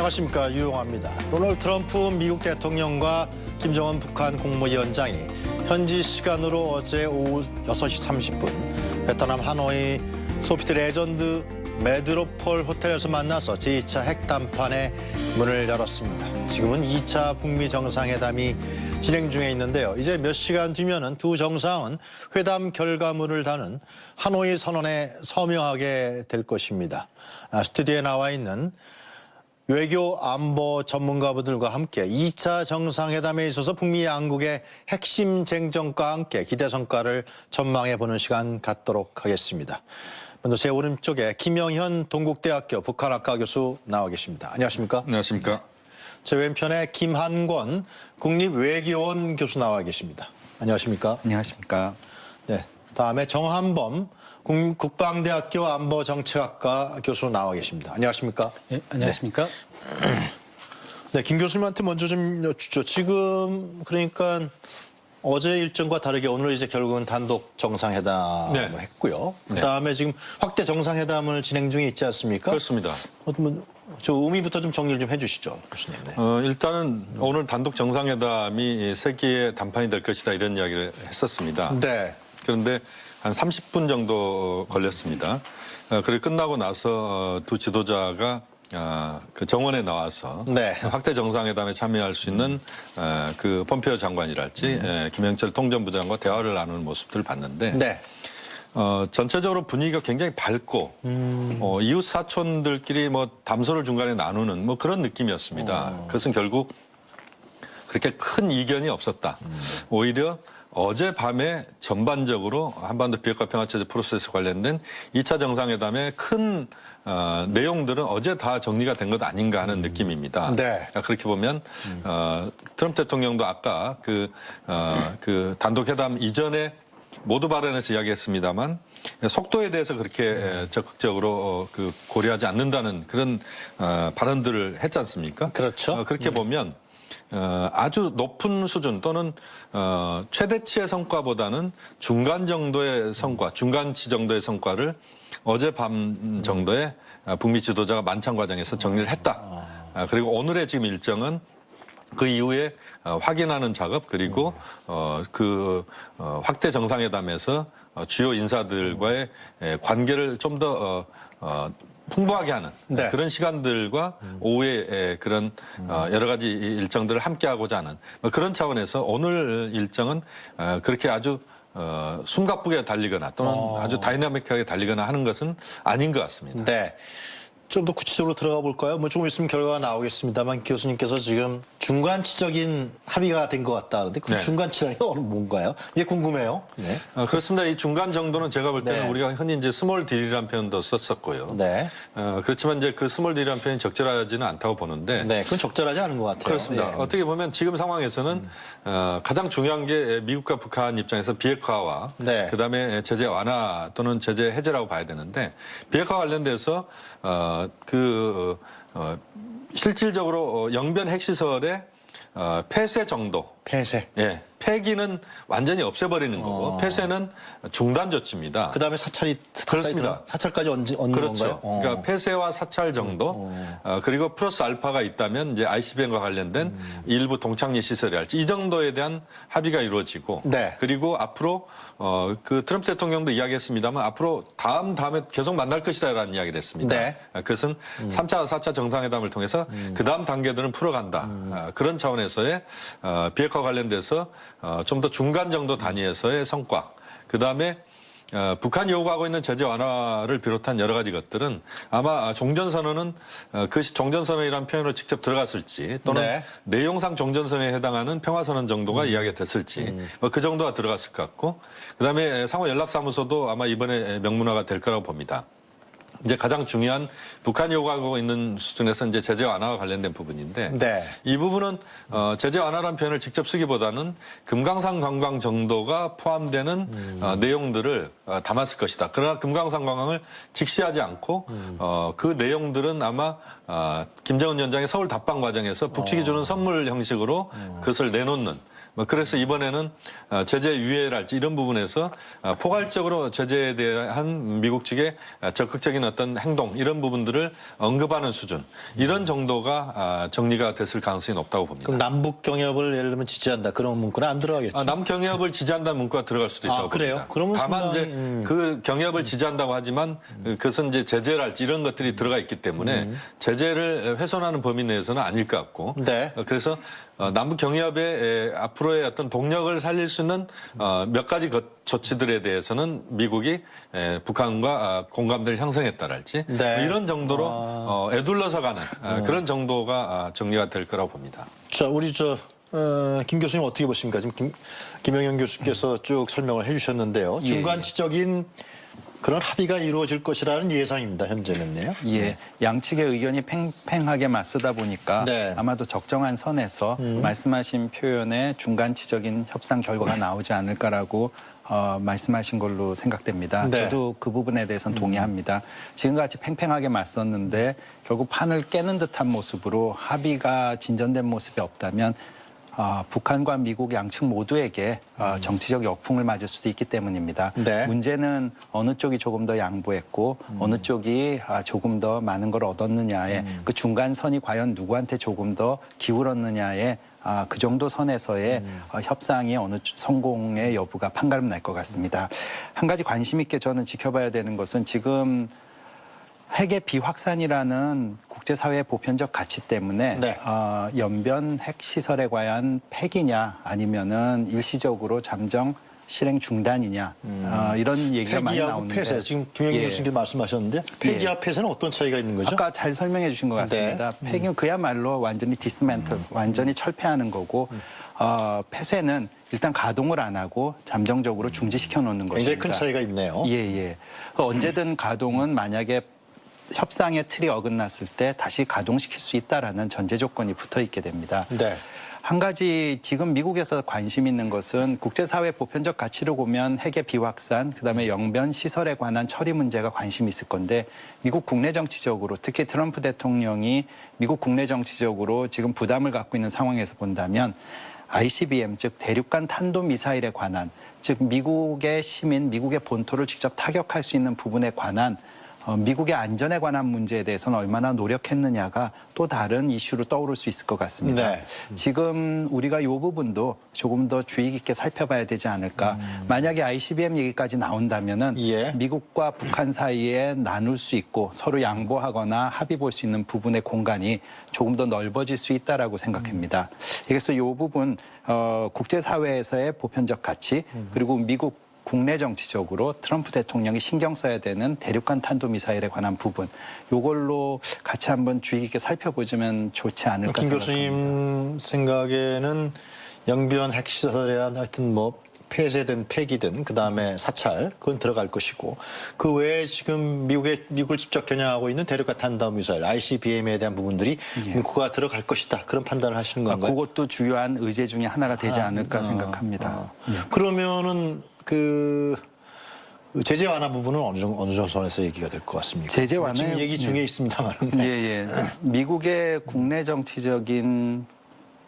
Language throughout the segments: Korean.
안녕하십니까, 유용화입니다. 도널드 트럼프 미국 대통령과 김정은 북한 국무위원장이 현지 시간으로 어제 오후 6시 30분 베트남 하노이 소피트 레전드 메드로폴 호텔에서 만나서 제2차 핵담판의 문을 열었습니다. 지금은 2차 북미 정상회담이 진행 중에 있는데요. 이제 몇 시간 뒤면은 두 정상은 회담 결과물을 다는 하노이 선언에 서명하게 될 것입니다. 스튜디오에 나와 있는 외교 안보 전문가분들과 함께 2차 정상회담에 있어서 북미 양국의 핵심 쟁점과 함께 기대 성과를 전망해보는 시간 갖도록 하겠습니다. 먼저 제 오른쪽에 김영현 동국대학교 북한학과 교수 나와 계십니다. 안녕하십니까? 안녕하십니까? 제 왼편에 김한권 국립외교원 교수 나와 계십니다. 안녕하십니까? 안녕하십니까? 네, 다음에 정한범 국방대학교 안보정책학과 교수 나와 계십니다. 안녕하십니까? 네, 안녕하십니까? 네, 김 교수님한테 먼저 좀 여쭙죠. 지금 그러니까 어제 일정과 다르게 오늘 이제 결국은 단독 정상회담을 네. 했고요. 네. 그다음에 지금 확대 정상회담을 진행 중에 있지 않습니까? 그렇습니다. 저 의미부터 좀 정리를 좀 해주시죠, 교수님. 네. 일단은 오늘 단독 정상회담이 세계의 담판이 될 것이다 이런 이야기를 했었습니다. 네. 그런데 한 30분 정도 걸렸습니다. 그리고 끝나고 나서 두 지도자가 그 정원에 나와서 네. 확대 정상회담에 참여할 수 있는 그 폼페이오 장관이랄지 김영철 통전부장과 대화를 나누는 모습들을 봤는데 네. 전체적으로 분위기가 굉장히 밝고 이웃 사촌들끼리 뭐 담소를 중간에 나누는 뭐 그런 느낌이었습니다. 그것은 결국 그렇게 큰 이견이 없었다. 오히려 어젯밤에 전반적으로 한반도 비핵화 평화체제 프로세스 관련된 2차 정상회담의 큰 내용들은 어제 다 정리가 된 것 아닌가 하는 느낌입니다. 네. 그렇게 보면 트럼프 대통령도 아까 그 단독회담 이전에 모두 발언에서 이야기했습니다만 속도에 대해서 그렇게 적극적으로 고려하지 않는다는 그런 발언들을 했지 않습니까? 그렇죠. 그렇게 보면 아주 높은 수준 또는 최대치의 성과보다는 중간 정도의 성과, 중간치 정도의 성과를 어젯밤 정도에 북미 지도자가 만찬 과정에서 정리를 했다. 그리고 오늘의 지금 일정은 그 이후에 확인하는 작업 그리고 확대 정상회담에서 주요 인사들과의 관계를 좀 더 풍부하게 하는 네. 그런 시간들과 오후에 그런 여러 가지 일정들을 함께 하고자 하는 그런 차원에서 오늘 일정은 그렇게 아주 숨가쁘게 달리거나 또는 아주 다이나믹하게 달리거나 하는 것은 아닌 것 같습니다. 네. 좀 더 구체적으로 들어가 볼까요? 뭐 조금 있으면 결과가 나오겠습니다만 교수님께서 지금 중간치적인 합의가 된 것 같다는데 그 네. 중간치라는 게 뭔가요? 이게 궁금해요. 네. 그렇습니다. 이 중간 정도는 제가 볼 때는 네. 우리가 흔히 이제 스몰 딜이라는 표현도 썼었고요. 네. 그렇지만 이제 그 스몰 딜이라는 표현이 적절하지는 않다고 보는데 네. 그건 적절하지 않은 것 같아요. 그렇습니다. 예. 어떻게 보면 지금 상황에서는 가장 중요한 게 미국과 북한 입장에서 비핵화와 네. 그다음에 제재 완화 또는 제재 해제라고 봐야 되는데 비핵화 관련돼서 실질적으로 영변 핵시설의 폐쇄 정도. 폐쇄. 예. 폐기는 완전히 없애버리는 거고 폐쇄는 중단 조치입니다. 그다음에 사찰이 그렇습니다. 사찰까지 얻는 그렇죠. 건가요? 그러니까 폐쇄와 사찰 정도 그리고 플러스 알파가 있다면 이제 ICBM과 관련된 일부 동창리 시설이 할지 이 정도에 대한 합의가 이루어지고 네. 그리고 앞으로 그 트럼프 대통령도 이야기했습니다만 앞으로 다음에 계속 만날 것이다라는 이야기를 했습니다. 네. 그것은 3차, 4차 정상회담을 통해서 그 다음 단계들은 풀어간다. 그런 차원에서의 비핵화 관련돼서 좀 더 중간 정도 단위에서의 성과. 그다음에 북한이 요구하고 있는 제재 완화를 비롯한 여러 가지 것들은 아마 종전선언은 그 종전선언이라는 표현으로 직접 들어갔을지 또는 네. 내용상 종전선언에 해당하는 평화선언 정도가 이야기가 됐을지 뭐 그 정도가 들어갔을 것 같고 그다음에 상호 연락사무소도 아마 이번에 명문화가 될 거라고 봅니다. 이제 가장 중요한 북한이 요구하고 있는 수준에서 이제 제재 완화와 관련된 부분인데 네. 이 부분은 제재 완화라는 표현을 직접 쓰기보다는 금강산 관광 정도가 포함되는 내용들을 담았을 것이다. 그러나 금강산 관광을 직시하지 않고 그 내용들은 아마 김정은 위원장의 서울 답방 과정에서 북측이 주는 선물 형식으로 그것을 내놓는 뭐 그래서 이번에는 제재 유예랄지 이런 부분에서 포괄적으로 제재에 대한 미국 측의 적극적인 어떤 행동 이런 부분들을 언급하는 수준 이런 정도가 정리가 됐을 가능성이 높다고 봅니다. 그럼 남북 경협을 예를 들면 지지한다 그런 문구는 안 들어가겠죠? 남북 경협을 지지한다는 문구가 들어갈 수도 있다고 그래요? 봅니다. 그러면 다만 상당히, 이제 그 경협을 지지한다고 하지만 그것은 이제 제재랄지 이런 것들이 들어가 있기 때문에 제재를 훼손하는 범위 내에서는 아닐 것 같고 네. 그래서 남북 경협의 앞으로의 어떤 동력을 살릴 수 있는 몇 가지 조치들에 대해서는 미국이 북한과 공감대를 형성했다랄지 네. 뭐 이런 정도로 애둘러서 가는 그런 정도가 정리가 될 거라고 봅니다. 자, 우리 김 교수님 어떻게 보십니까? 지금 김영현 교수께서 쭉 설명을 해주셨는데요. 예. 중간치적인 그런 합의가 이루어질 것이라는 예상입니다. 현재는요. 예, 양측의 의견이 팽팽하게 맞서다 보니까 네. 아마도 적정한 선에서 말씀하신 표현의 중간치적인 협상 결과가 나오지 않을까라고 말씀하신 걸로 생각됩니다. 네. 저도 그 부분에 대해서는 동의합니다. 지금같이 팽팽하게 맞섰는데 결국 판을 깨는 듯한 모습으로 합의가 진전된 모습이 없다면 북한과 미국 양측 모두에게 정치적 역풍을 맞을 수도 있기 때문입니다. 네. 문제는 어느 쪽이 조금 더 양보했고 어느 쪽이 조금 더 많은 걸 얻었느냐에 그 중간선이 과연 누구한테 조금 더 기울었느냐에 그 정도 선에서의 협상이 어느 성공의 여부가 판가름 날 것 같습니다. 한 가지 관심 있게 저는 지켜봐야 되는 것은 지금 핵의 비확산이라는 국제사회의 보편적 가치 때문에 네. 연변 핵시설에 관한 폐기냐 아니면은 일시적으로 잠정 실행 중단이냐 이런 얘기가 많이 폐기하고 나오는데 폐쇄 지금 김영현 예. 교수님께서 말씀하셨는데 폐기와 폐쇄는 어떤 차이가 있는 거죠? 아까 잘 설명해 주신 것 같습니다. 폐기는 그야말로 완전히 디스멘틀, 완전히 철폐하는 거고 폐쇄는 일단 가동을 안 하고 잠정적으로 중지시켜 놓는 것입니다. 굉장히 큰 차이가 있네요. 예, 예. 언제든 가동은 만약에 협상의 틀이 어긋났을 때 다시 가동시킬 수 있다라는 전제 조건이 붙어 있게 됩니다. 네. 한 가지 지금 미국에서 관심 있는 것은 국제사회 보편적 가치로 보면 핵의 비확산, 그다음에 영변 시설에 관한 처리 문제가 관심이 있을 건데 미국 국내 정치적으로 특히 트럼프 대통령이 미국 국내 정치적으로 지금 부담을 갖고 있는 상황에서 본다면 ICBM 즉 대륙간 탄도미사일에 관한 즉 미국의 시민, 미국의 본토를 직접 타격할 수 있는 부분에 관한 미국의 안전에 관한 문제에 대해서는 얼마나 노력했느냐가 또 다른 이슈로 떠오를 수 있을 것 같습니다. 네. 지금 우리가 이 부분도 조금 더 주의 깊게 살펴봐야 되지 않을까. 만약에 ICBM 얘기까지 나온다면은 예. 미국과 북한 사이에 나눌 수 있고 서로 양보하거나 합의 볼 수 있는 부분의 공간이 조금 더 넓어질 수 있다라고 생각합니다. 그래서 이 부분 국제사회에서의 보편적 가치 그리고 미국 국내 정치적으로 트럼프 대통령이 신경 써야 되는 대륙간 탄도미사일에 관한 부분 이걸로 같이 한번 주의 깊게 살펴보자면 좋지 않을까 김 생각합니다. 교수님 생각에는 영변 핵시설이란 하여튼 뭐 폐쇄든 폐기든 그다음에 사찰 그건 들어갈 것이고 그 외에 지금 미국을 직접 겨냥하고 있는 대륙간 탄도미사일 ICBM에 대한 부분들이 문구가 들어갈 것이다 그런 판단을 하시는 건가요? 그것도 주요한 의제 중에 하나가 되지 않을까 생각합니다. 그러면은 그 제재 완화 부분은 어느 정도 선에서 얘기가 될 것 같습니까? 제재 완화 지금 얘기 중에 있습니다만. 예, 예. 미국의 국내 정치적인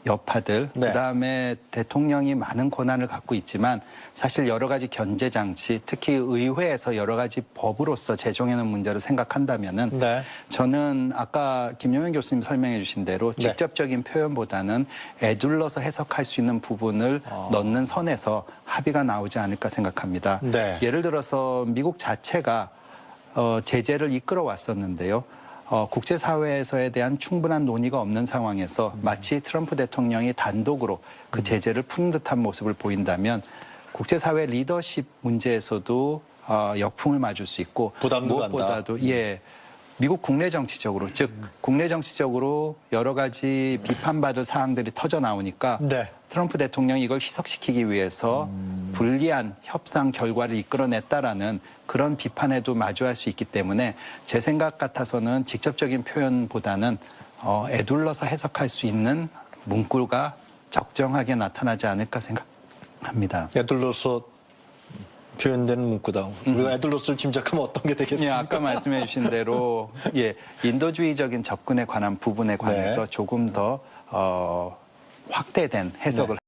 여파들, 네. 그다음에 대통령이 많은 권한을 갖고 있지만 사실 여러 가지 견제 장치, 특히 의회에서 여러 가지 법으로서 제정하는 문제를 생각한다면은 네. 저는 아까 김용현 교수님 설명해 주신 대로 네. 직접적인 표현보다는 애둘러서 해석할 수 있는 부분을 넣는 선에서 합의가 나오지 않을까 생각합니다. 네. 예를 들어서 미국 자체가 제재를 이끌어 왔었는데요. 국제사회에서에 대한 충분한 논의가 없는 상황에서 마치 트럼프 대통령이 단독으로 그 제재를 푸는 듯한 모습을 보인다면 국제사회 리더십 문제에서도 역풍을 맞을 수 있고 부담도 무엇보다도 미국 국내 정치적으로 즉 국내 정치적으로 여러 가지 비판받을 사항들이 터져 나오니까 네. 트럼프 대통령이 이걸 희석시키기 위해서 불리한 협상 결과를 이끌어냈다라는 그런 비판에도 마주할 수 있기 때문에 제 생각 같아서는 직접적인 표현보다는 애둘러서 해석할 수 있는 문구가 적정하게 나타나지 않을까 생각합니다. 애들로서 표현되는 문구다. 우리가 애들로서를 짐작하면 어떤 게 예, 되겠습니까? 아까 말씀해 주신 대로 인도주의적인 접근에 관한 부분에 관해서 조금 더 확대된 해석을